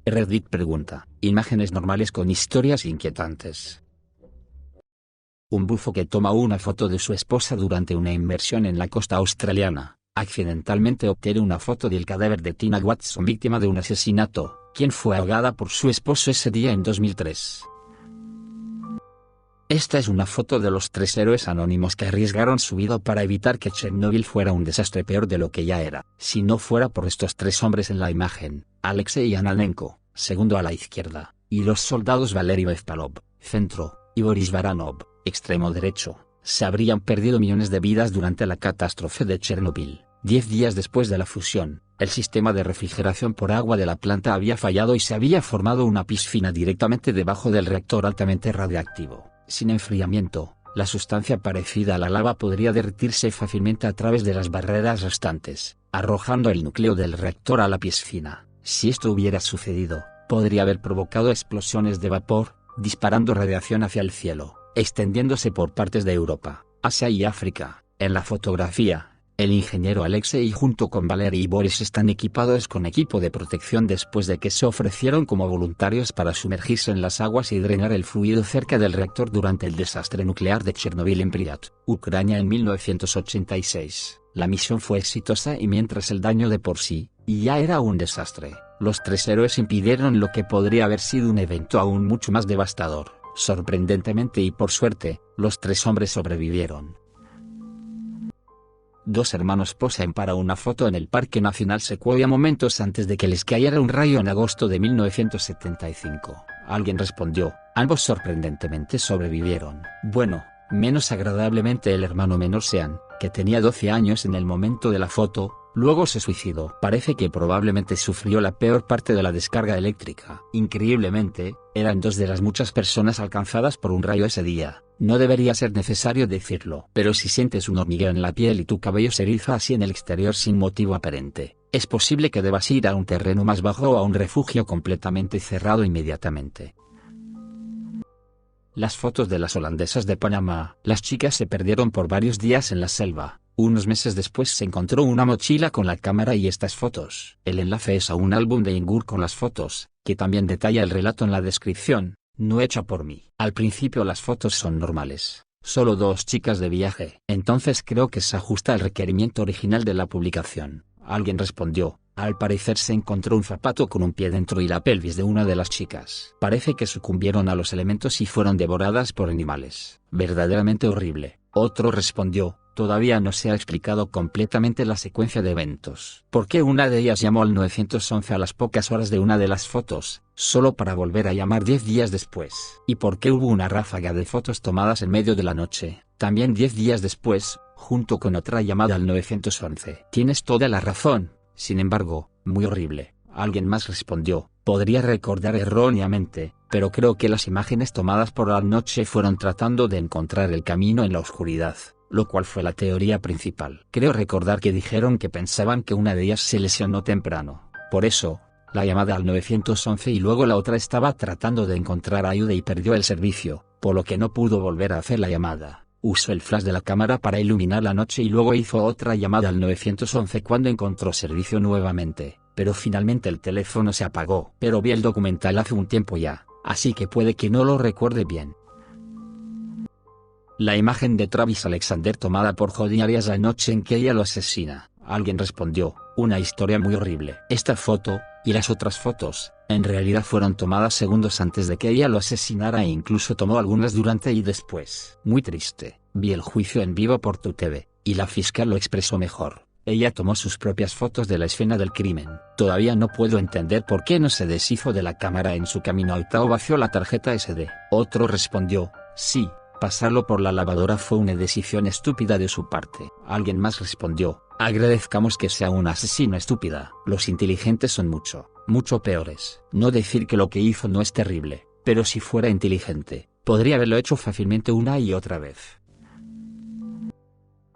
Reddit pregunta, imágenes normales con historias inquietantes. Un bufo que toma una foto de su esposa durante una inmersión en la costa australiana, accidentalmente obtiene una foto del cadáver de Tina Watson, víctima de un asesinato, quien fue ahogada por su esposo ese día en 2003. Esta es una foto de los 3 héroes anónimos que arriesgaron su vida para evitar que Chernobyl fuera un desastre peor de lo que ya era. Si no fuera por estos 3 hombres en la imagen, Alexei Ananenko, segundo a la izquierda, y los soldados Valery Bevpalov, centro, y Boris Baranov, extremo derecho, se habrían perdido millones de vidas durante la catástrofe de Chernobyl. 10 días después de la fusión, el sistema de refrigeración por agua de la planta había fallado y se había formado una piscina directamente debajo del reactor altamente radiactivo. Sin enfriamiento, la sustancia parecida a la lava podría derretirse fácilmente a través de las barreras restantes, arrojando el núcleo del reactor a la piscina. Si esto hubiera sucedido, podría haber provocado explosiones de vapor, disparando radiación hacia el cielo, extendiéndose por partes de Europa, Asia y África. En la fotografía, el ingeniero Alexei junto con Valery y Boris están equipados con equipo de protección después de que se ofrecieron como voluntarios para sumergirse en las aguas y drenar el fluido cerca del reactor durante el desastre nuclear de Chernobyl en Pripyat, Ucrania en 1986. La misión fue exitosa y mientras el daño de por sí ya era un desastre, los 3 héroes impidieron lo que podría haber sido un evento aún mucho más devastador. Sorprendentemente y por suerte, los 3 hombres sobrevivieron. 2 hermanos posan para una foto en el Parque Nacional Sequoia momentos antes de que les cayera un rayo en agosto de 1975. Alguien respondió, ambos sorprendentemente sobrevivieron. Bueno, menos agradablemente el hermano menor Sean, que tenía 12 años en el momento de la foto, luego se suicidó. Parece que probablemente sufrió la peor parte de la descarga eléctrica. Increíblemente, eran 2 de las muchas personas alcanzadas por un rayo ese día. No debería ser necesario decirlo, pero si sientes un hormigueo en la piel y tu cabello se eriza así en el exterior sin motivo aparente, es posible que debas ir a un terreno más bajo o a un refugio completamente cerrado inmediatamente. Las fotos de las holandesas de Panamá. Las chicas se perdieron por varios días en la selva. Unos meses después se encontró una mochila con la cámara y estas fotos. El enlace es a un álbum de Ingur con las fotos, que también detalla el relato en la descripción. No hecha por mí. Al principio las fotos son normales, solo 2 chicas de viaje. Entonces creo que se ajusta al requerimiento original de la publicación. Alguien respondió, al parecer se encontró un zapato con un pie dentro y la pelvis de una de las chicas. Parece que sucumbieron a los elementos y fueron devoradas por animales. Verdaderamente horrible. Otro respondió, todavía no se ha explicado completamente la secuencia de eventos. ¿Por qué una de ellas llamó al 911 a las pocas horas de una de las fotos, solo para volver a llamar 10 días después? ¿Y por qué hubo una ráfaga de fotos tomadas en medio de la noche, también 10 días después, junto con otra llamada al 911? Tienes toda la razón, sin embargo, muy horrible. Alguien más respondió, podría recordar erróneamente, pero creo que las imágenes tomadas por la noche fueron tratando de encontrar el camino en la oscuridad, lo cual fue la teoría principal. Creo recordar que dijeron que pensaban que una de ellas se lesionó temprano, por eso, la llamada al 911 y luego la otra estaba tratando de encontrar ayuda y perdió el servicio, por lo que no pudo volver a hacer la llamada. Usó el flash de la cámara para iluminar la noche y luego hizo otra llamada al 911 cuando encontró servicio nuevamente, pero finalmente el teléfono se apagó. Pero vi el documental hace un tiempo ya, así que puede que no lo recuerde bien. La imagen de Travis Alexander tomada por Jodi Arias la noche en que ella lo asesina. Alguien respondió, una historia muy horrible. Esta foto, y las otras fotos, en realidad fueron tomadas segundos antes de que ella lo asesinara e incluso tomó algunas durante y después. Muy triste. Vi el juicio en vivo por TUTV, y la fiscal lo expresó mejor. Ella tomó sus propias fotos de la escena del crimen. Todavía no puedo entender por qué no se deshizo de la cámara en su camino a Utah o vació la tarjeta SD. Otro respondió, sí, pasarlo por la lavadora fue una decisión estúpida de su parte. Alguien más respondió, agradezcamos que sea una asesina estúpida. Los inteligentes son mucho peores. No decir que lo que hizo no es terrible, pero si fuera inteligente, podría haberlo hecho fácilmente una y otra vez.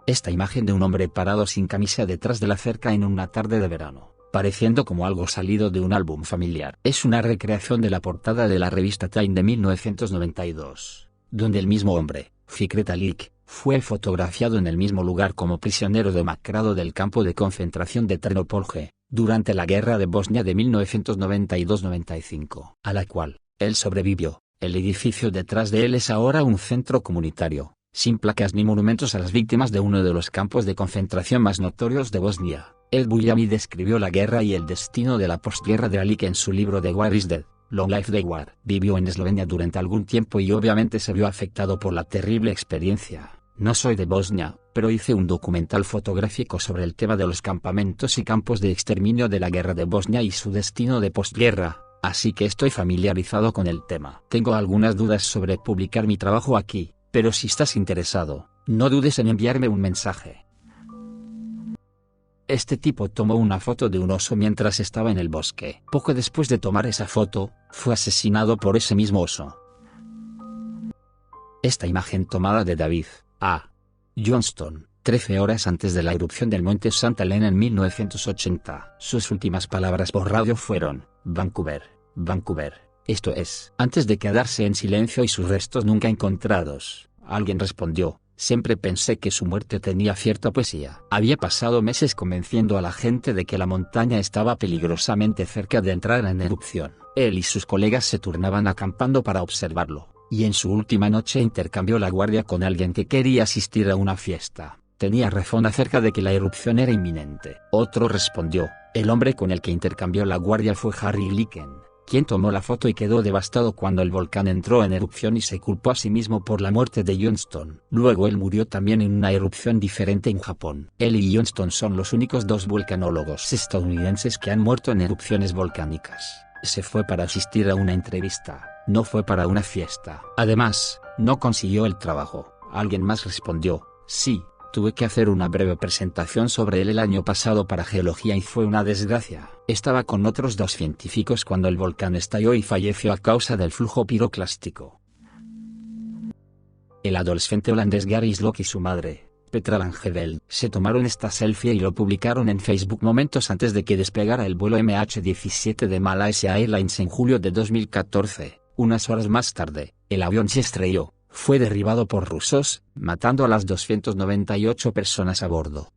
Esta imagen de un hombre parado sin camisa detrás de la cerca en una tarde de verano, pareciendo como algo salido de un álbum familiar. Es una recreación de la portada de la revista Time de 1992, donde el mismo hombre, Fikret Alik, fue fotografiado en el mismo lugar como prisionero demacrado del campo de concentración de Ternopolje. durante la guerra de Bosnia de 1992-95, a la cual él sobrevivió. El edificio detrás de él es ahora un centro comunitario, sin placas ni monumentos a las víctimas de uno de los campos de concentración más notorios de Bosnia. Ed Bujami describió la guerra y el destino de la postguerra de Alić en su libro The War is Dead, Long Life the War. Vivió en Eslovenia durante algún tiempo y obviamente se vio afectado por la terrible experiencia. No soy de Bosnia, pero hice un documental fotográfico sobre el tema de los campamentos y campos de exterminio de la guerra de Bosnia y su destino de postguerra, así que estoy familiarizado con el tema. Tengo algunas dudas sobre publicar mi trabajo aquí, pero si estás interesado, no dudes en enviarme un mensaje. Este tipo tomó una foto de un oso mientras estaba en el bosque. Poco después de tomar esa foto, fue asesinado por ese mismo oso. Esta imagen tomada de David A. Johnston, 13 horas antes de la erupción del monte Santa Helena en 1980. Sus últimas palabras por radio fueron: Vancouver, Vancouver. Esto es, antes de quedarse en silencio y sus restos nunca encontrados. Alguien respondió: siempre pensé que su muerte tenía cierta poesía. Había pasado meses convenciendo a la gente de que la montaña estaba peligrosamente cerca de entrar en erupción. Él y sus colegas se turnaban acampando para observarlo, y en su última noche intercambió la guardia con alguien que quería asistir a una fiesta. Tenía razón acerca de que la erupción era inminente. Otro respondió: el hombre con el que intercambió la guardia fue Harry Licken, quien tomó la foto y quedó devastado cuando el volcán entró en erupción y se culpó a sí mismo por la muerte de Johnston. Luego él murió también en una erupción diferente en Japón. Él y Johnston son los únicos dos volcanólogos estadounidenses que han muerto en erupciones volcánicas. Se fue para asistir a una entrevista, no fue para una fiesta. Además, no consiguió el trabajo. Alguien más respondió: sí, tuve que hacer una breve presentación sobre él el año pasado para geología y fue una desgracia. Estaba con otros dos científicos cuando el volcán estalló y falleció a causa del flujo piroclástico. El adolescente holandés Gary Slock y su madre, Petra Langeveld, se tomaron esta selfie y lo publicaron en Facebook momentos antes de que despegara el vuelo MH17 de Malaysia Airlines en julio de 2014. Unas horas más tarde, el avión se estrelló. Fue derribado por rusos, matando a las 298 personas a bordo.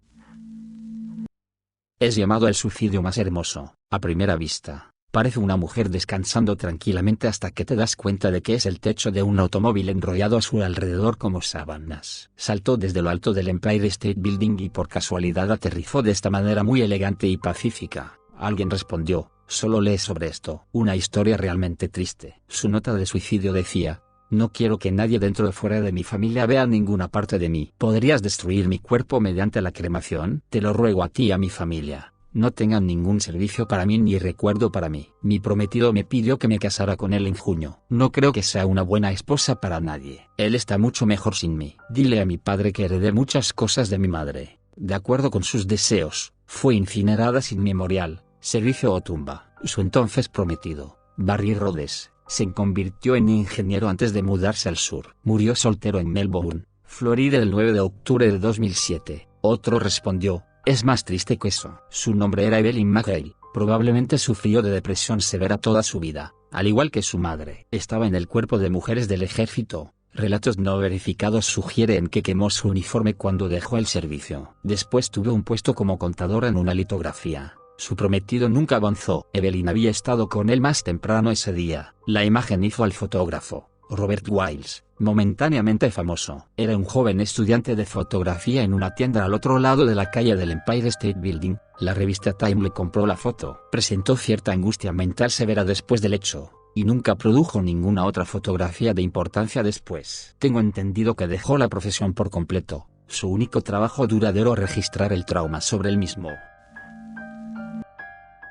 Es llamado el suicidio más hermoso, a primera vista. Parece una mujer descansando tranquilamente hasta que te das cuenta de que es el techo de un automóvil enrollado a su alrededor como sábanas. Saltó desde lo alto del Empire State Building y por casualidad aterrizó de esta manera muy elegante y pacífica. Alguien respondió: solo lee sobre esto. Una historia realmente triste. Su nota de suicidio decía: no quiero que nadie dentro o fuera de mi familia vea ninguna parte de mí. ¿Podrías destruir mi cuerpo mediante la cremación? Te lo ruego a ti y a mi familia. No tengan ningún servicio para mí ni recuerdo para mí. Mi prometido me pidió que me casara con él en junio. No creo que sea una buena esposa para nadie. Él está mucho mejor sin mí. Dile a mi padre que heredé muchas cosas de mi madre. De acuerdo con sus deseos, fue incinerada sin memorial, servicio o tumba. Su entonces prometido, Barry Rhodes, se convirtió en ingeniero antes de mudarse al sur. Murió soltero en Melbourne, Florida el 9 de octubre de 2007. Otro respondió: es más triste que eso. Su nombre era Evelyn McGill. Probablemente sufrió de depresión severa toda su vida, al igual que su madre. Estaba en el cuerpo de mujeres del ejército. Relatos no verificados sugieren que quemó su uniforme cuando dejó el servicio. Después tuvo un puesto como contadora en una litografía. Su prometido nunca avanzó. Evelyn había estado con él más temprano ese día. La imagen hizo al fotógrafo, Robert Wiles, momentáneamente famoso. Era un joven estudiante de fotografía en una tienda al otro lado de la calle del Empire State Building. La revista Time le compró la foto. Presentó cierta angustia mental severa después del hecho, y nunca produjo ninguna otra fotografía de importancia después. Tengo entendido que dejó la profesión por completo. Su único trabajo duradero registrar el trauma sobre el mismo.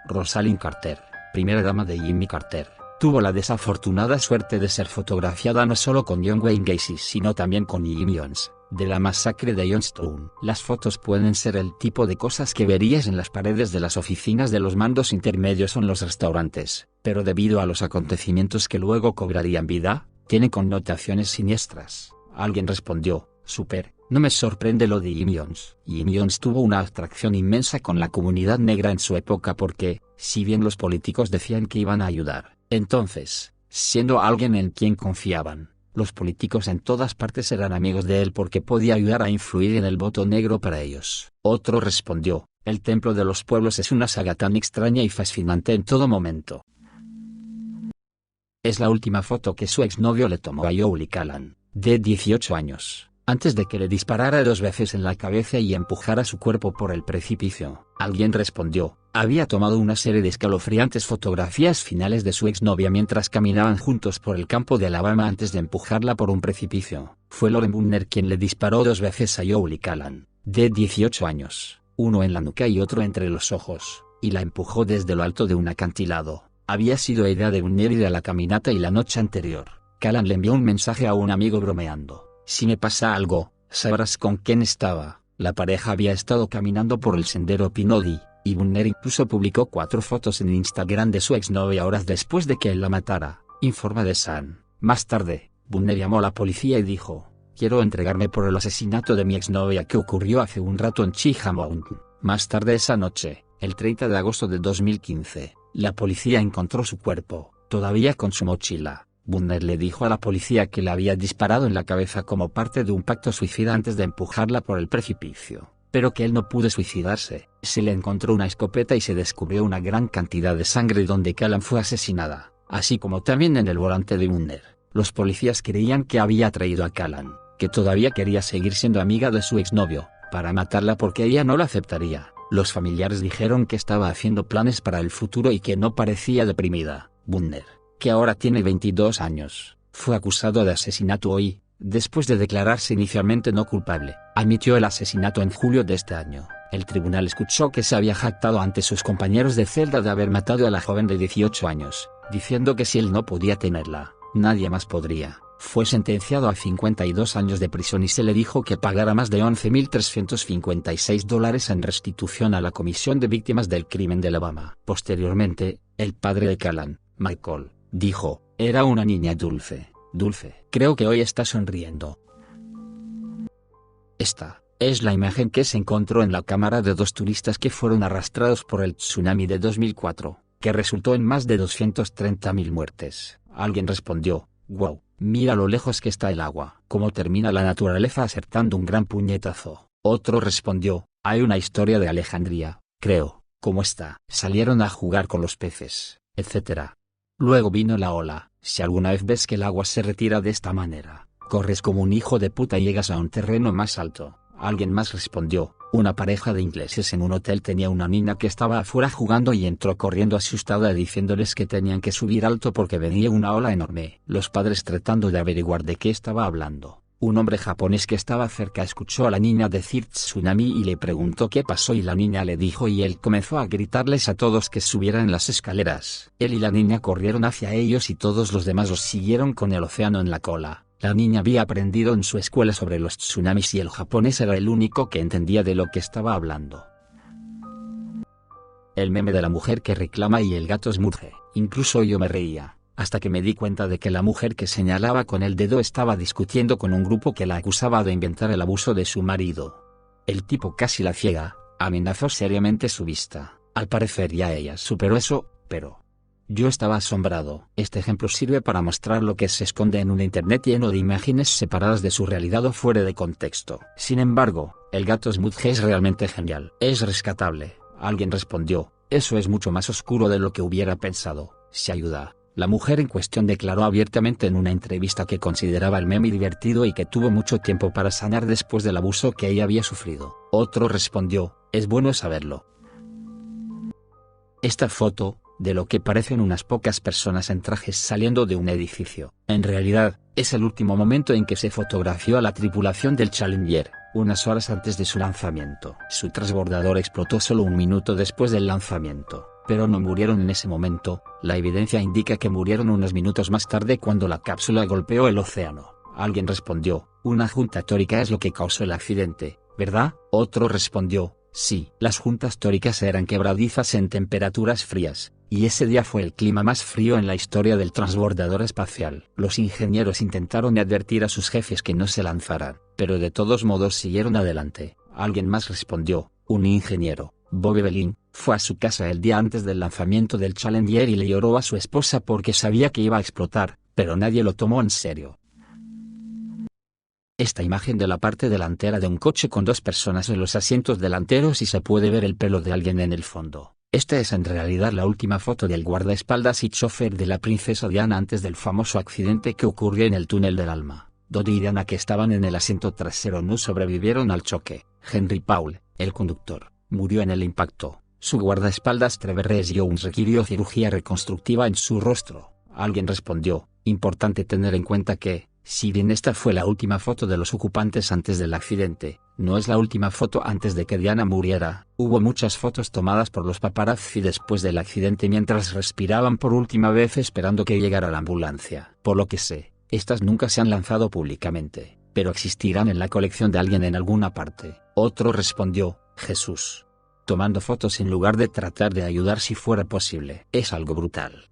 Rosalind Carter, primera dama de Jimmy Carter, tuvo la desafortunada suerte de ser fotografiada no solo con John Wayne Gacy sino también con Jim Jones, de la masacre de Johnstown. Las fotos pueden ser el tipo de cosas que verías en las paredes de las oficinas de los mandos intermedios o en los restaurantes, pero debido a los acontecimientos que luego cobrarían vida, tiene connotaciones siniestras. Alguien respondió: super. No me sorprende lo de Jim Jones. Jim Jones tuvo una atracción inmensa con la comunidad negra en su época porque, si bien los políticos decían que iban a ayudar, entonces, siendo alguien en quien confiaban, los políticos en todas partes eran amigos de él porque podía ayudar a influir en el voto negro para ellos. Otro respondió: El Templo de los Pueblos es una saga tan extraña y fascinante en todo momento. Es la última foto que su exnovio le tomó a Jolie Callan, de 18 años, antes de que le disparara 2 veces en la cabeza y empujara su cuerpo por el precipicio. Alguien respondió, había tomado una serie de escalofriantes fotografías finales de su exnovia mientras caminaban juntos por el campo de Alabama antes de empujarla por un precipicio. Fue Lauren Bunner quien le disparó 2 veces a Jolie Callan, de 18 años, uno en la nuca y otro entre los ojos, y la empujó desde lo alto de un acantilado. Había sido idea de Bunner ir a la caminata y la noche anterior, Callan le envió un mensaje a un amigo bromeando, si me pasa algo, sabrás con quién estaba. La pareja había estado caminando por el sendero Pinodi, y Bunner incluso publicó 4 fotos en Instagram de su exnovia horas después de que él la matara, informa The Sun. Más tarde, Bunner llamó a la policía y dijo, quiero entregarme por el asesinato de mi exnovia que ocurrió hace un rato en Cheetah Mountain. Más tarde esa noche, el 30 de agosto de 2015, la policía encontró su cuerpo, todavía con su mochila. Bunner le dijo a la policía que le había disparado en la cabeza como parte de un pacto suicida antes de empujarla por el precipicio, pero que él no pudo suicidarse. Se le encontró una escopeta y se descubrió una gran cantidad de sangre donde Callan fue asesinada, así como también en el volante de Bunner. Los policías creían que había traído a Callan, que todavía quería seguir siendo amiga de su exnovio, para matarla porque ella no la aceptaría. Los familiares dijeron que estaba haciendo planes para el futuro y que no parecía deprimida. Bunner, que ahora tiene 22 años, fue acusado de asesinato hoy, después de declararse inicialmente no culpable. Admitió el asesinato en julio de este año. El tribunal escuchó que se había jactado ante sus compañeros de celda de haber matado a la joven de 18 años, diciendo que si él no podía tenerla, nadie más podría. Fue sentenciado a 52 años de prisión y se le dijo que pagara más de $11.356 en restitución a la Comisión de Víctimas del Crimen de Alabama. Posteriormente, el padre de Callan, Michael, dijo, era una niña dulce, dulce. Creo que hoy está sonriendo. Esta es la imagen que se encontró en la cámara de 2 turistas que fueron arrastrados por el tsunami de 2004, que resultó en más de 230.000 muertes. Alguien respondió, wow, mira lo lejos que está el agua. Cómo termina la naturaleza acertando un gran puñetazo. Otro respondió, hay una historia de Alejandría, creo, ¿cómo está? Salieron a jugar con los peces, etc. Luego vino la ola. Si alguna vez ves que el agua se retira de esta manera, corres como un hijo de puta y llegas a un terreno más alto. Alguien más respondió, una pareja de ingleses en un hotel tenía una niña que estaba afuera jugando y entró corriendo asustada diciéndoles que tenían que subir alto porque venía una ola enorme. Los padres tratando de averiguar de qué estaba hablando. Un hombre japonés que estaba cerca escuchó a la niña decir tsunami y le preguntó qué pasó y la niña le dijo y él comenzó a gritarles a todos que subieran las escaleras. Él y la niña corrieron hacia ellos y todos los demás los siguieron con el océano en la cola. La niña había aprendido en su escuela sobre los tsunamis y el japonés era el único que entendía de lo que estaba hablando. El meme de la mujer que reclama y el gato Smudge. Incluso yo me reía, hasta que me di cuenta de que la mujer que señalaba con el dedo estaba discutiendo con un grupo que la acusaba de inventar el abuso de su marido. El tipo casi la ciega, amenazó seriamente su vista. Al parecer ya ella superó eso, pero yo estaba asombrado. Este ejemplo sirve para mostrar lo que se esconde en un internet lleno de imágenes separadas de su realidad o fuera de contexto. Sin embargo, el gato Smudge es realmente genial. Es rescatable. Alguien respondió, eso es mucho más oscuro de lo que hubiera pensado. Si ayuda. La mujer en cuestión declaró abiertamente en una entrevista que consideraba el meme divertido y que tuvo mucho tiempo para sanar después del abuso que ella había sufrido. Otro respondió, es bueno saberlo. Esta foto, de lo que parecen unas pocas personas en trajes saliendo de un edificio, en realidad, es el último momento en que se fotografió a la tripulación del Challenger, unas horas antes de su lanzamiento. Su transbordador explotó solo un minuto después del lanzamiento, pero no murieron en ese momento. La evidencia indica que murieron unos minutos más tarde cuando la cápsula golpeó el océano. Alguien respondió, una junta tórica es lo que causó el accidente, ¿verdad? Otro respondió, sí. Las juntas tóricas eran quebradizas en temperaturas frías, y ese día fue el clima más frío en la historia del transbordador espacial. Los ingenieros intentaron advertir a sus jefes que no se lanzaran, pero de todos modos siguieron adelante. Alguien más respondió, un ingeniero, Bobby Belin, fue a su casa el día antes del lanzamiento del Challenger y le lloró a su esposa porque sabía que iba a explotar, pero nadie lo tomó en serio. esta imagen de la parte delantera de un coche con dos personas en los asientos delanteros y se puede ver el pelo de alguien en el fondo. Esta es en realidad la última foto del guardaespaldas y chofer de la princesa Diana antes del famoso accidente que ocurrió en el túnel del Alma. Dodi y Diana, que estaban en el asiento trasero, no sobrevivieron al choque. Henry Paul, el conductor, murió en el impacto. Su guardaespaldas Trevor Jones requirió cirugía reconstructiva en su rostro. Alguien respondió: importante tener en cuenta que, si bien esta fue la última foto de los ocupantes antes del accidente, no es la última foto antes de que Diana muriera. Hubo muchas fotos tomadas por los paparazzi después del accidente mientras respiraban por última vez esperando que llegara la ambulancia. Por lo que sé, estas nunca se han lanzado públicamente, pero existirán en la colección de alguien en alguna parte. Otro respondió: Jesús. Tomando fotos en lugar de tratar de ayudar si fuera posible. Es algo brutal.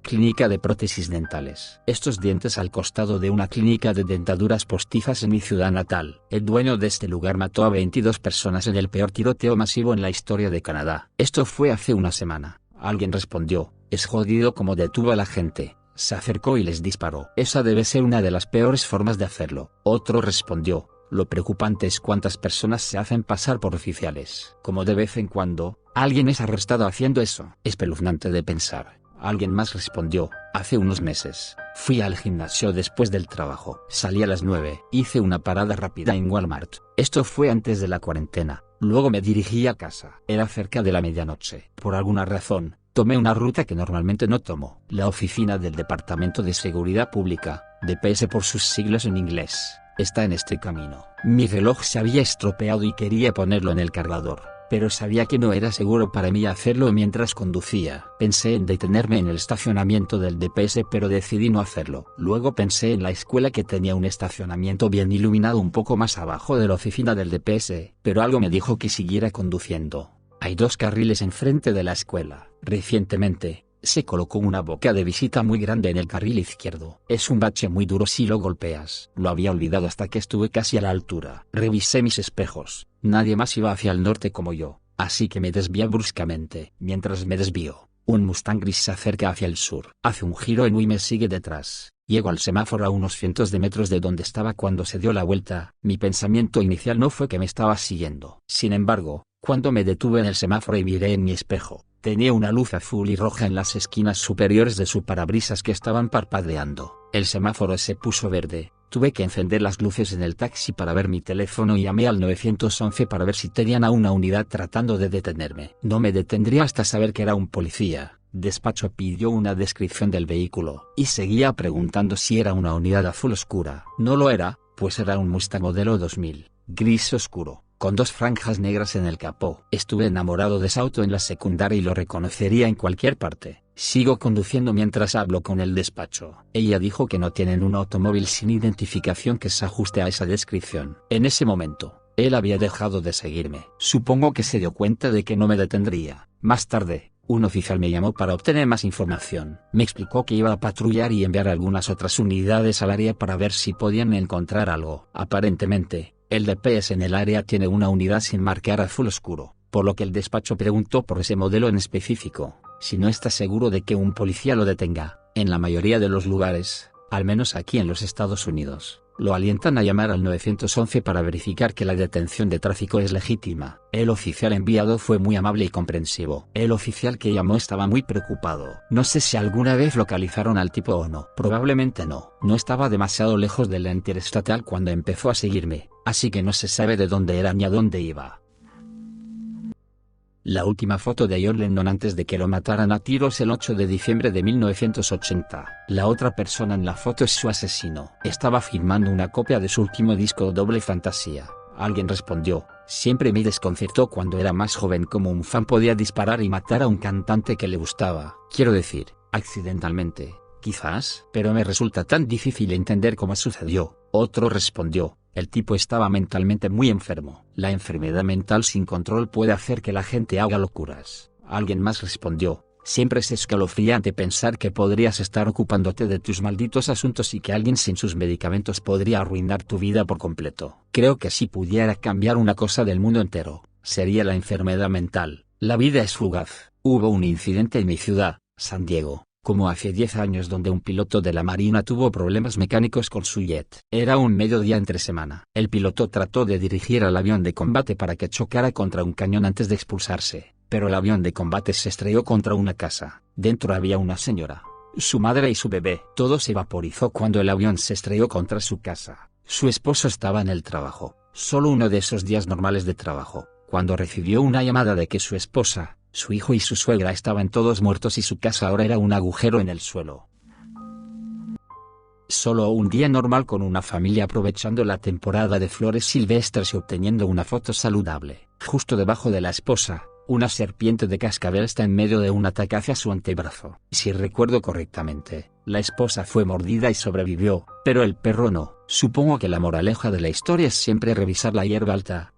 Clínica de prótesis dentales. Estos dientes al costado de una clínica de dentaduras postizas en mi ciudad natal. El dueño de este lugar mató a 22 personas en el peor tiroteo masivo en la historia de Canadá. Esto fue hace una semana. Alguien respondió: es jodido como detuvo a la gente. Se acercó y les disparó. Esa debe ser una de las peores formas de hacerlo. Otro respondió: lo preocupante es cuántas personas se hacen pasar por oficiales. Como de vez en cuando, alguien es arrestado haciendo eso. Espeluznante de pensar. Alguien más respondió: hace unos meses, fui al gimnasio después del trabajo. Salí a las 9. Hice una parada rápida en Walmart. Esto fue antes de la cuarentena. Luego me dirigí a casa. Era cerca de la medianoche. Por alguna razón, tomé una ruta que normalmente no tomo. La oficina del Departamento de Seguridad Pública, DPS por sus siglas en inglés, está en este camino. Mi reloj se había estropeado y quería ponerlo en el cargador, pero sabía que no era seguro para mí hacerlo mientras conducía. Pensé en detenerme en el estacionamiento del DPS, pero decidí no hacerlo. Luego pensé en la escuela, que tenía un estacionamiento bien iluminado un poco más abajo de la oficina del DPS, pero algo me dijo que siguiera conduciendo. Hay 2 carriles enfrente de la escuela. Recientemente, se colocó una boca de visita muy grande en el carril izquierdo. Es un bache muy duro si lo golpeas. Lo había olvidado hasta que estuve casi a la altura. Revisé mis espejos. Nadie más iba hacia el norte como yo, así que me desvié bruscamente. Mientras me desvío, un Mustang gris se acerca hacia el sur. Hace un giro en U y me sigue detrás. Llego al semáforo a unos cientos de metros de donde estaba cuando se dio la vuelta. Mi pensamiento inicial no fue que me estaba siguiendo. Sin embargo, cuando me detuve en el semáforo y miré en mi espejo, tenía una luz azul y roja en las esquinas superiores de su parabrisas que estaban parpadeando. El semáforo se puso verde. Tuve que encender las luces en el taxi para ver mi teléfono y llamé al 911 para ver si tenían a una unidad tratando de detenerme. No me detendría hasta saber que era un policía. Despacho pidió una descripción del vehículo y seguía preguntando si era una unidad azul oscura. No lo era, pues era un Mustang modelo 2000, gris oscuro, con 2 franjas negras en el capó. Estuve enamorado de ese auto en la secundaria y lo reconocería en cualquier parte. Sigo conduciendo mientras hablo con el despacho. Ella dijo que no tienen un automóvil sin identificación que se ajuste a esa descripción. En ese momento, él había dejado de seguirme. Supongo que se dio cuenta de que no me detendría. Más tarde, un oficial me llamó para obtener más información. Me explicó que iba a patrullar y enviar algunas otras unidades al área para ver si podían encontrar algo. Aparentemente, el DPS en el área tiene una unidad sin marcar azul oscuro, por lo que el despacho preguntó por ese modelo en específico. Si no está seguro de que un policía lo detenga, en la mayoría de los lugares, al menos aquí en los Estados Unidos, lo alientan a llamar al 911 para verificar que la detención de tráfico es legítima. El oficial enviado fue muy amable y comprensivo. El oficial que llamó estaba muy preocupado. No sé si alguna vez localizaron al tipo o no. Probablemente no. No estaba demasiado lejos de la interestatal cuando empezó a seguirme, así que no se sabe de dónde era ni a dónde iba. La última foto de John Lennon antes de que lo mataran a tiros el 8 de diciembre de 1980. La otra persona en la foto es su asesino. Estaba filmando una copia de su último disco Doble Fantasía. Alguien respondió: siempre me desconcertó cuando era más joven cómo un fan podía disparar y matar a un cantante que le gustaba. Quiero decir, accidentalmente, quizás, pero me resulta tan difícil entender cómo sucedió. Otro respondió: el tipo estaba mentalmente muy enfermo. La enfermedad mental sin control puede hacer que la gente haga locuras. Alguien más respondió: siempre es escalofriante pensar que podrías estar ocupándote de tus malditos asuntos y que alguien sin sus medicamentos podría arruinar tu vida por completo. Creo que si pudiera cambiar una cosa del mundo entero, sería la enfermedad mental. La vida es fugaz. Hubo un incidente en mi ciudad, San Diego, como hace 10 años donde un piloto de la Marina tuvo problemas mecánicos con su jet. Era un mediodía entre semana. El piloto trató de dirigir al avión de combate para que chocara contra un cañón antes de expulsarse, pero el avión de combate se estrelló contra una casa. Dentro había una señora, su madre y su bebé. Todo se vaporizó cuando el avión se estrelló contra su casa. Su esposo estaba en el trabajo, solo uno de esos días normales de trabajo, cuando recibió una llamada de que su esposa, su hijo y su suegra estaban todos muertos y su casa ahora era un agujero en el suelo. Solo un día normal con una familia aprovechando la temporada de flores silvestres y obteniendo una foto saludable. Justo debajo de la esposa, una serpiente de cascabel está en medio de un ataque hacia su antebrazo. Si recuerdo correctamente, la esposa fue mordida y sobrevivió, pero el perro no. Supongo que la moraleja de la historia es siempre revisar la hierba alta.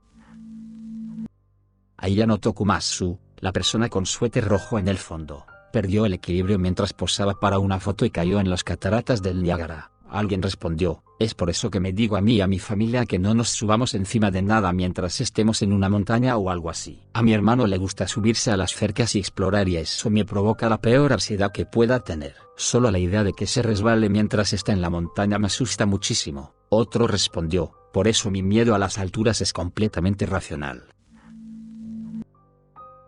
Ayano Tokumatsu, la persona con suéter rojo en el fondo, perdió el equilibrio mientras posaba para una foto y cayó en las cataratas del Niágara. Alguien respondió, es por eso que me digo a mí y a mi familia que no nos subamos encima de nada mientras estemos en una montaña o algo así. A mi hermano le gusta subirse a las cercas y explorar y eso me provoca la peor ansiedad que pueda tener. Solo la idea de que se resbale mientras está en la montaña me asusta muchísimo. Otro respondió, por eso mi miedo a las alturas es completamente racional.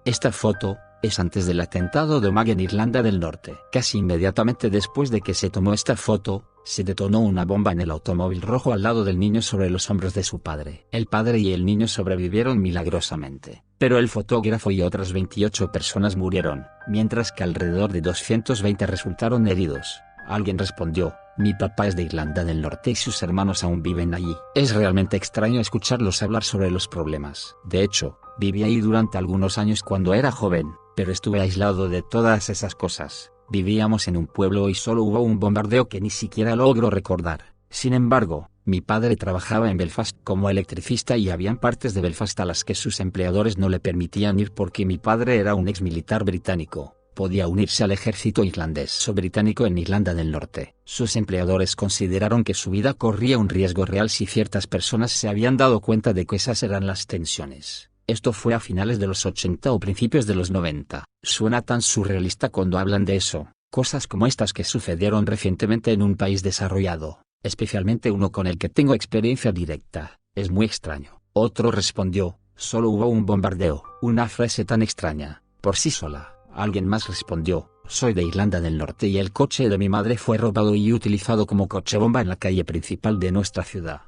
Esta foto es antes del atentado de Omagh en Irlanda del Norte. Casi inmediatamente después de que se tomó esta foto, se detonó una bomba en el automóvil rojo al lado del niño sobre los hombros de su padre. El padre y el niño sobrevivieron milagrosamente, pero el fotógrafo y otras 28 personas murieron, mientras que alrededor de 220 resultaron heridos. Alguien respondió, mi papá es de Irlanda del Norte y sus hermanos aún viven allí. Es realmente extraño escucharlos hablar sobre los problemas. De hecho, viví ahí durante algunos años cuando era joven, pero estuve aislado de todas esas cosas. Vivíamos en un pueblo y solo hubo un bombardeo que ni siquiera logro recordar. Sin embargo, mi padre trabajaba en Belfast como electricista y habían partes de Belfast a las que sus empleadores no le permitían ir porque mi padre era un ex militar británico. Podía unirse al ejército irlandés o británico en Irlanda del Norte. Sus empleadores consideraron que su vida corría un riesgo real si ciertas personas se habían dado cuenta de que esas eran las tensiones. Esto fue a finales de los 80 o principios de los 90. Suena tan surrealista cuando hablan de eso, cosas como estas que sucedieron recientemente en un país desarrollado, especialmente uno con el que tengo experiencia directa. Es muy extraño. Otro respondió, solo hubo un bombardeo. Una frase tan extraña, por sí sola. Alguien más respondió, soy de Irlanda del Norte y el coche de mi madre fue robado y utilizado como coche bomba en la calle principal de nuestra ciudad.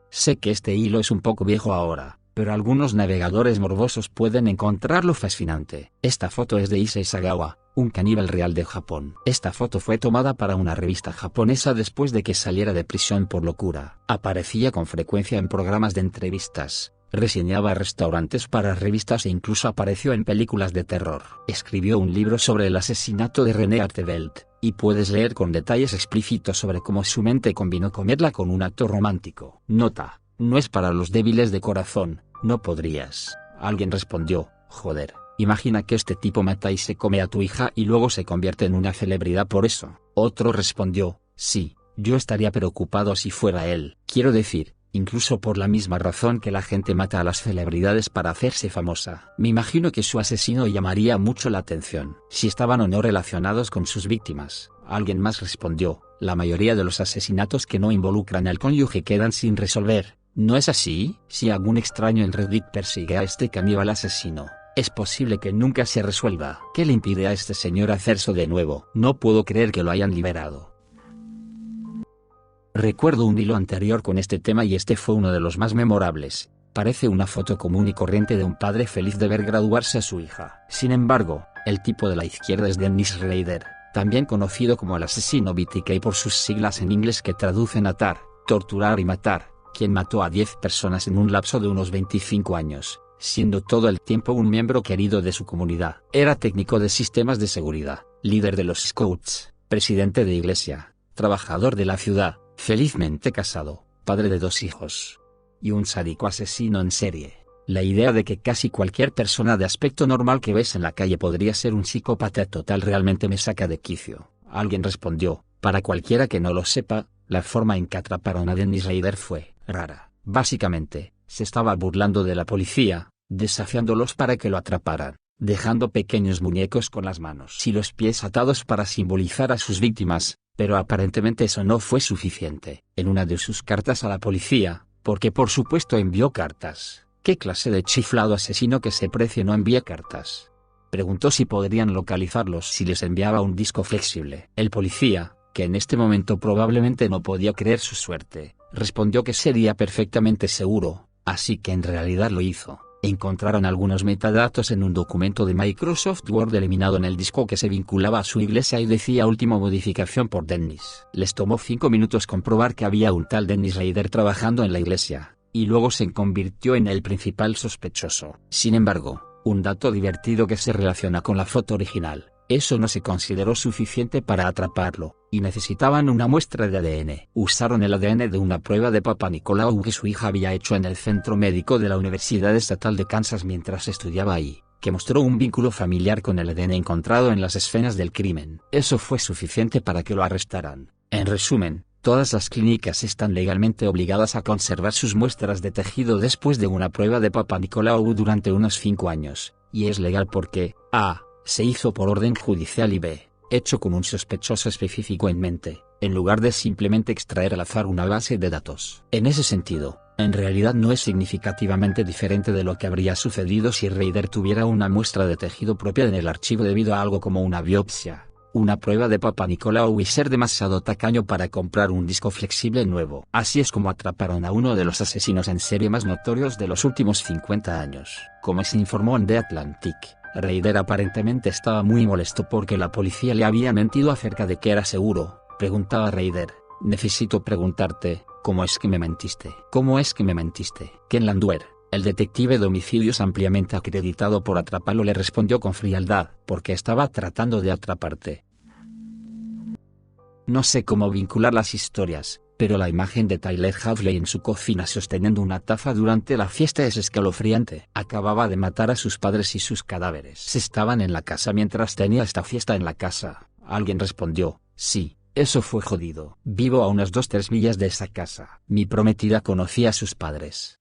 Sé que este hilo es un poco viejo ahora, pero algunos navegadores morbosos pueden encontrarlo fascinante. Esta foto es de Issei Sagawa, un caníbal real de Japón. Esta foto fue tomada para una revista japonesa después de que saliera de prisión por locura. Aparecía con frecuencia en programas de entrevistas. Reseñaba restaurantes para revistas e incluso apareció en películas de terror. Escribió un libro sobre el asesinato de René Artevelde, y puedes leer con detalles explícitos sobre cómo su mente combinó comerla con un acto romántico. Nota, no es para los débiles de corazón, no podrías. Alguien respondió, joder, imagina que este tipo mata y se come a tu hija y luego se convierte en una celebridad por eso. Otro respondió, sí, yo estaría preocupado si fuera él. Quiero decir, incluso por la misma razón que la gente mata a las celebridades para hacerse famosa. Me imagino que su asesino llamaría mucho la atención, si estaban o no relacionados con sus víctimas. Alguien más respondió, la mayoría de los asesinatos que no involucran al cónyuge quedan sin resolver. ¿No es así? Si algún extraño en Reddit persigue a este caníbal asesino, es posible que nunca se resuelva. ¿Qué le impide a este señor hacerse de nuevo? No puedo creer que lo hayan liberado. Recuerdo un hilo anterior con este tema y este fue uno de los más memorables. Parece una foto común y corriente de un padre feliz de ver graduarse a su hija. Sin embargo, el tipo de la izquierda es Dennis Rader, también conocido como el asesino BTK por sus siglas en inglés que traducen atar, torturar y matar, quien mató a 10 personas en un lapso de unos 25 años, siendo todo el tiempo un miembro querido de su comunidad. Era técnico de sistemas de seguridad, líder de los Scouts, presidente de iglesia, trabajador de la ciudad, felizmente casado, padre de 2 hijos. Y un sádico asesino en serie. La idea de que casi cualquier persona de aspecto normal que ves en la calle podría ser un psicópata total realmente me saca de quicio. Alguien respondió, para cualquiera que no lo sepa, la forma en que atraparon a Dennis Rader fue rara. Básicamente, se estaba burlando de la policía, desafiándolos para que lo atraparan. dejando pequeños muñecos con las manos y los pies atados para simbolizar a sus víctimas, pero aparentemente eso no fue suficiente. En una de sus cartas a la policía, porque por supuesto envió cartas, ¿qué clase de chiflado asesino que se precie no envía cartas? Preguntó si podrían localizarlos si les enviaba un disco flexible. El policía, que en este momento probablemente no podía creer su suerte, respondió que sería perfectamente seguro, así que en realidad lo hizo. Encontraron algunos metadatos en un documento de Microsoft Word eliminado en el disco que se vinculaba a su iglesia y decía última modificación por Dennis. Les tomó 5 minutos comprobar que había un tal Dennis Rader trabajando en la iglesia, y luego se convirtió en el principal sospechoso. Sin embargo, un dato divertido que se relaciona con la foto original, eso no se consideró suficiente para atraparlo, y necesitaban una muestra de ADN. Usaron el ADN de una prueba de Papa Nicolau que su hija había hecho en el centro médico de la Universidad Estatal de Kansas mientras estudiaba ahí, que mostró un vínculo familiar con el ADN encontrado en las escenas del crimen. Eso fue suficiente para que lo arrestaran. En resumen, todas las clínicas están legalmente obligadas a conservar sus muestras de tejido después de una prueba de Papa Nicolau durante unos 5 años, y es legal porque, a. se hizo por orden judicial y b. hecho con un sospechoso específico en mente, en lugar de simplemente extraer al azar una base de datos. En ese sentido, en realidad no es significativamente diferente de lo que habría sucedido si Rader tuviera una muestra de tejido propia en el archivo debido a algo como una biopsia, una prueba de Papa Nicolau y ser demasiado tacaño para comprar un disco flexible nuevo. Así es como atraparon a uno de los asesinos en serie más notorios de los últimos 50 años. Como se informó en The Atlantic, Rader aparentemente estaba muy molesto porque la policía le había mentido acerca de que era seguro. Preguntaba Rader, necesito preguntarte, ¿cómo es que me mentiste? ¿Cómo es que me mentiste? Ken Landwehr, el detective de homicidios ampliamente acreditado por atraparlo, le respondió con frialdad, porque estaba tratando de atraparte. No sé cómo vincular las historias, pero la imagen de Tyler Hawley en su cocina sosteniendo una taza durante la fiesta es escalofriante. Acababa de matar a sus padres y sus cadáveres estaban en la casa mientras tenía esta fiesta en la casa. Alguien respondió, sí, eso fue jodido. Vivo a unas 2-3 millas de esa casa. Mi prometida conocía a sus padres.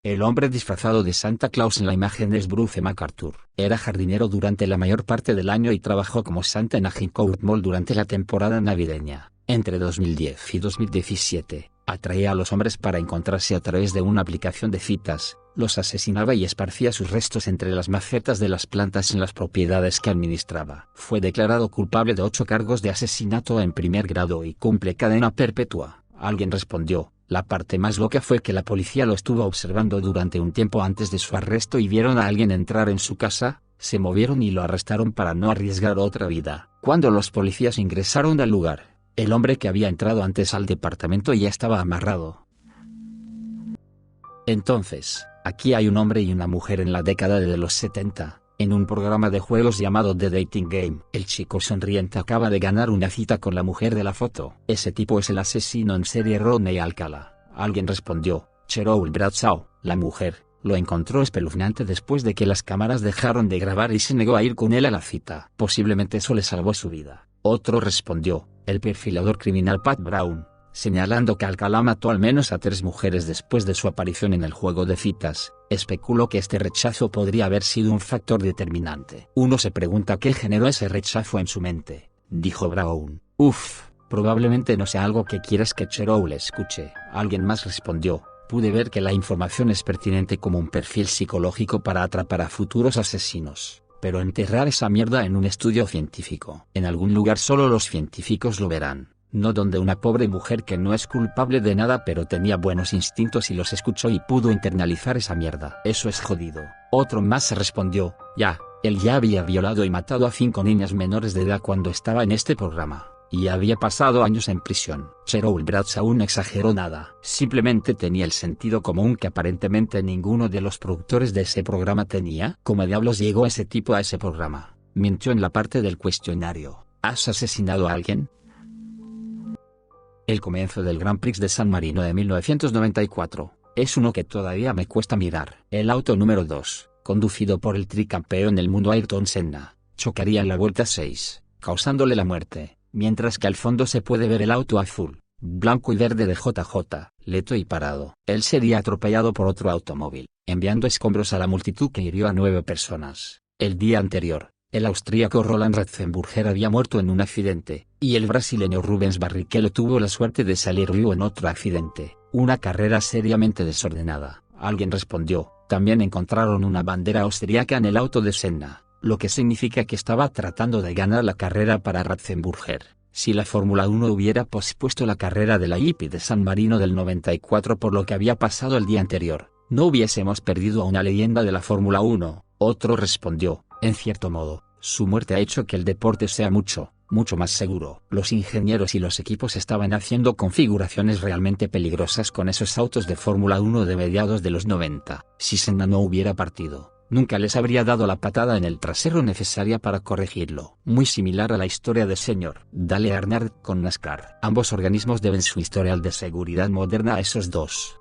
El hombre disfrazado de Santa Claus en la imagen es Bruce MacArthur. Era jardinero durante la mayor parte del año y trabajó como Santa en Agincourt Mall durante la temporada navideña. Entre 2010 y 2017, atraía a los hombres para encontrarse a través de una aplicación de citas, los asesinaba y esparcía sus restos entre las macetas de las plantas en las propiedades que administraba. Fue declarado culpable de 8 cargos de asesinato en primer grado y cumple cadena perpetua. Alguien respondió, la parte más loca fue que la policía lo estuvo observando durante un tiempo antes de su arresto y vieron a alguien entrar en su casa, se movieron y lo arrestaron para no arriesgar otra vida. Cuando los policías ingresaron al lugar, el hombre que había entrado antes al departamento ya estaba amarrado. Entonces, aquí hay un hombre y una mujer en la década de los 70, en un programa de juegos llamado The Dating Game. El chico sonriente acaba de ganar una cita con la mujer de la foto. Ese tipo es el asesino en serie Rodney Alcala. Alguien respondió, Cheryl Bradshaw. La mujer lo encontró espeluznante después de que las cámaras dejaron de grabar y se negó a ir con él a la cita. Posiblemente eso le salvó su vida. Otro respondió, el perfilador criminal Pat Brown, señalando que Alcala mató al menos a 3 mujeres después de su aparición en el juego de citas. Especuló que este rechazo podría haber sido un factor determinante. Uno se pregunta qué generó ese rechazo en su mente, dijo Brown. Probablemente no sea algo que quieras que Cheryl escuche. Alguien más respondió, pude ver que la información es pertinente como un perfil psicológico para atrapar a futuros asesinos. Pero enterrar esa mierda en un estudio científico. En algún lugar solo los científicos lo verán, no donde una pobre mujer que no es culpable de nada pero tenía buenos instintos y los escuchó y pudo internalizar esa mierda. Eso es jodido. Otro más respondió, él ya había violado y matado a 5 niñas menores de edad cuando estaba en este programa, y había pasado años en prisión. Cheryl Bradshaw no exageró nada, simplemente tenía el sentido común que aparentemente ninguno de los productores de ese programa tenía. ¿Cómo diablos llegó ese tipo a ese programa? Mintió en la parte del cuestionario. ¿Has asesinado a alguien? El comienzo del Grand Prix de San Marino de 1994, es uno que todavía me cuesta mirar. El auto número 2, conducido por el tricampeón del mundo Ayrton Senna, chocaría en la vuelta 6, causándole la muerte. Mientras que al fondo se puede ver el auto azul, blanco y verde de JJ, Leto y parado. Él sería atropellado por otro automóvil. enviando escombros a la multitud que hirió a 9 personas. El día anterior, el austríaco Roland Ratzenberger había muerto en un accidente, y el brasileño Rubens Barrichello tuvo la suerte de salir vivo en otro accidente, una carrera seriamente desordenada. Alguien respondió, también encontraron una bandera austríaca en el auto de Senna, lo que significa que estaba tratando de ganar la carrera para Ratzenberger. Si la Fórmula 1 hubiera pospuesto la carrera de la Hippie de San Marino del 94 por lo que había pasado el día anterior, no hubiésemos perdido a una leyenda de la Fórmula 1, otro respondió, en cierto modo, su muerte ha hecho que el deporte sea mucho más seguro. Los ingenieros y los equipos estaban haciendo configuraciones realmente peligrosas con esos autos de Fórmula 1 de mediados de los 90. Si Senna no hubiera partido, nunca les habría dado la patada en el trasero necesaria para corregirlo. Muy similar a la historia de Sr. Dale Earnhardt con NASCAR. Ambos organismos deben su historial de seguridad moderna a esos dos.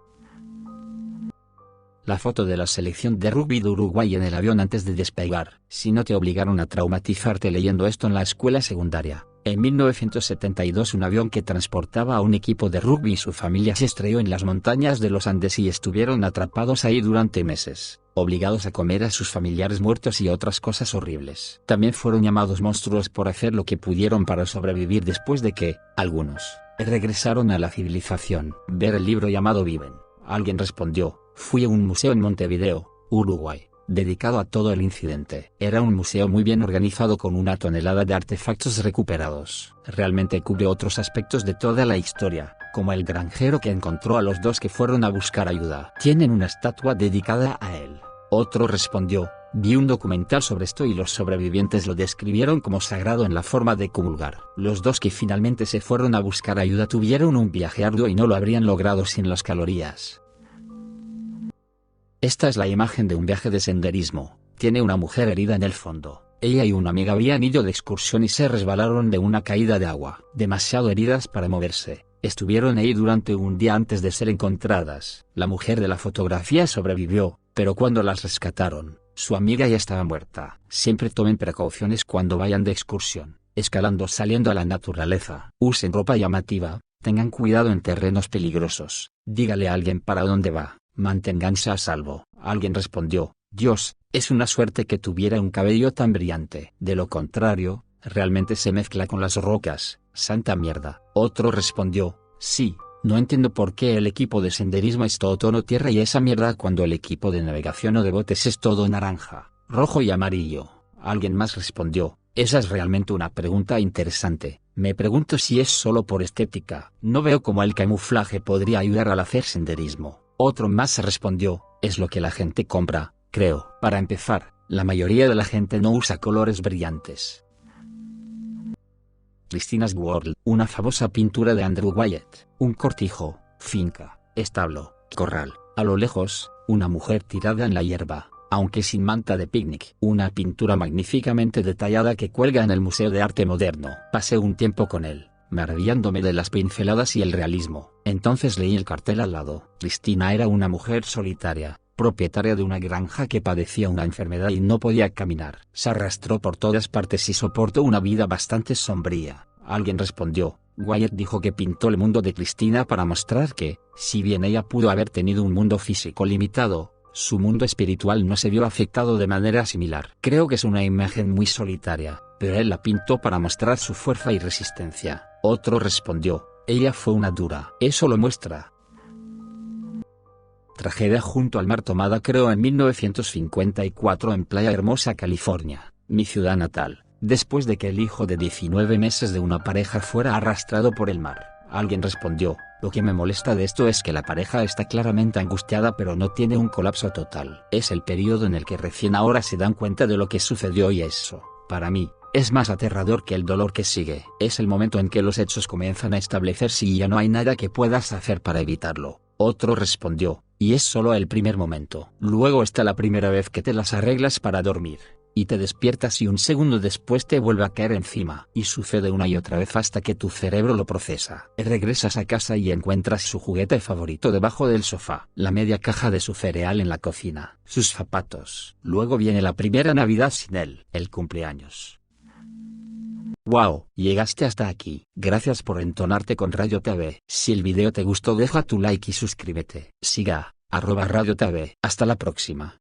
La foto de la selección de rugby de Uruguay en el avión antes de despegar. Si no te obligaron a traumatizarte leyendo esto en la escuela secundaria. En 1972 un avión que transportaba a un equipo de rugby y su familia se estrelló en las montañas de los Andes y estuvieron atrapados ahí durante meses, obligados a comer a sus familiares muertos y otras cosas horribles. También fueron llamados monstruos por hacer lo que pudieron para sobrevivir después de que, algunos, regresaron a la civilización. Ver el libro llamado Viven. Alguien respondió, fui a un museo en Montevideo, Uruguay, dedicado a todo el incidente. Era un museo muy bien organizado con 1 tonelada de artefactos recuperados. Realmente cubre otros aspectos de toda la historia, como el granjero que encontró a los dos que fueron a buscar ayuda. Tienen una estatua dedicada a él. Otro respondió, vi un documental sobre esto y los sobrevivientes lo describieron como sagrado en la forma de comulgar. Los dos que finalmente se fueron a buscar ayuda tuvieron un viaje arduo y no lo habrían logrado sin las calorías. Esta es la imagen de un viaje de senderismo. Tiene una mujer herida en el fondo. Ella y una amiga habían ido de excursión y se resbalaron de una caída de agua. Demasiado heridas para moverse. Estuvieron ahí durante un día antes de ser encontradas. La mujer de la fotografía sobrevivió, pero cuando las rescataron, su amiga ya estaba muerta. Siempre tomen precauciones cuando vayan de excursión, escalando, saliendo a la naturaleza. Usen ropa llamativa, tengan cuidado en terrenos peligrosos. Dígale a alguien para dónde va. Manténganse a salvo. Alguien respondió, Dios, es una suerte que tuviera un cabello tan brillante. De lo contrario, realmente se mezcla con las rocas, santa mierda. Otro respondió, sí, no entiendo por qué el equipo de senderismo es todo tono tierra y esa mierda cuando el equipo de navegación o de botes es todo naranja, rojo y amarillo. Alguien más respondió, esa es realmente una pregunta interesante. Me pregunto si es solo por estética. No veo cómo el camuflaje podría ayudar al hacer senderismo. Otro más respondió, es lo que la gente compra, creo. Para empezar, la mayoría de la gente no usa colores brillantes. Christina's World, una famosa pintura de Andrew Wyatt. Un cortijo, finca, establo, corral. A lo lejos, una mujer tirada en la hierba, aunque sin manta de picnic. Una pintura magníficamente detallada que cuelga en el Museo de Arte Moderno. Pasé un tiempo con él, maravillándome de las pinceladas y el realismo. Entonces leí el cartel al lado. Cristina era una mujer solitaria, propietaria de una granja que padecía una enfermedad y no podía caminar. Se arrastró por todas partes y soportó una vida bastante sombría. Alguien respondió, Wyatt dijo que pintó el mundo de Cristina para mostrar que, si bien ella pudo haber tenido un mundo físico limitado, su mundo espiritual no se vio afectado de manera similar. Creo que es una imagen muy solitaria, pero él la pintó para mostrar su fuerza y resistencia. Otro respondió, ella fue una dura. Eso lo muestra. Tragedia junto al mar tomada creo en 1954 en Playa Hermosa, California, mi ciudad natal, después de que el hijo de 19 meses de una pareja fuera arrastrado por el mar. Alguien respondió, lo que me molesta de esto es que la pareja está claramente angustiada pero no tiene un colapso total. Es el periodo en el que recién ahora se dan cuenta de lo que sucedió y eso, para mí, es más aterrador que el dolor que sigue. Es el momento en que los hechos comienzan a establecerse y ya no hay nada que puedas hacer para evitarlo. Otro respondió, y es solo el primer momento. Luego está la primera vez que te las arreglas para dormir, y te despiertas y un segundo después te vuelve a caer encima. Y sucede una y otra vez hasta que tu cerebro lo procesa. Regresas a casa y encuentras su juguete favorito debajo del sofá, la media caja de su cereal en la cocina, sus zapatos. Luego viene la primera Navidad sin él, el cumpleaños. Wow, llegaste hasta aquí. Gracias por entonarte con Radio TV. Si el video te gustó deja tu like y suscríbete. Siga. @Radio TV. Hasta la próxima.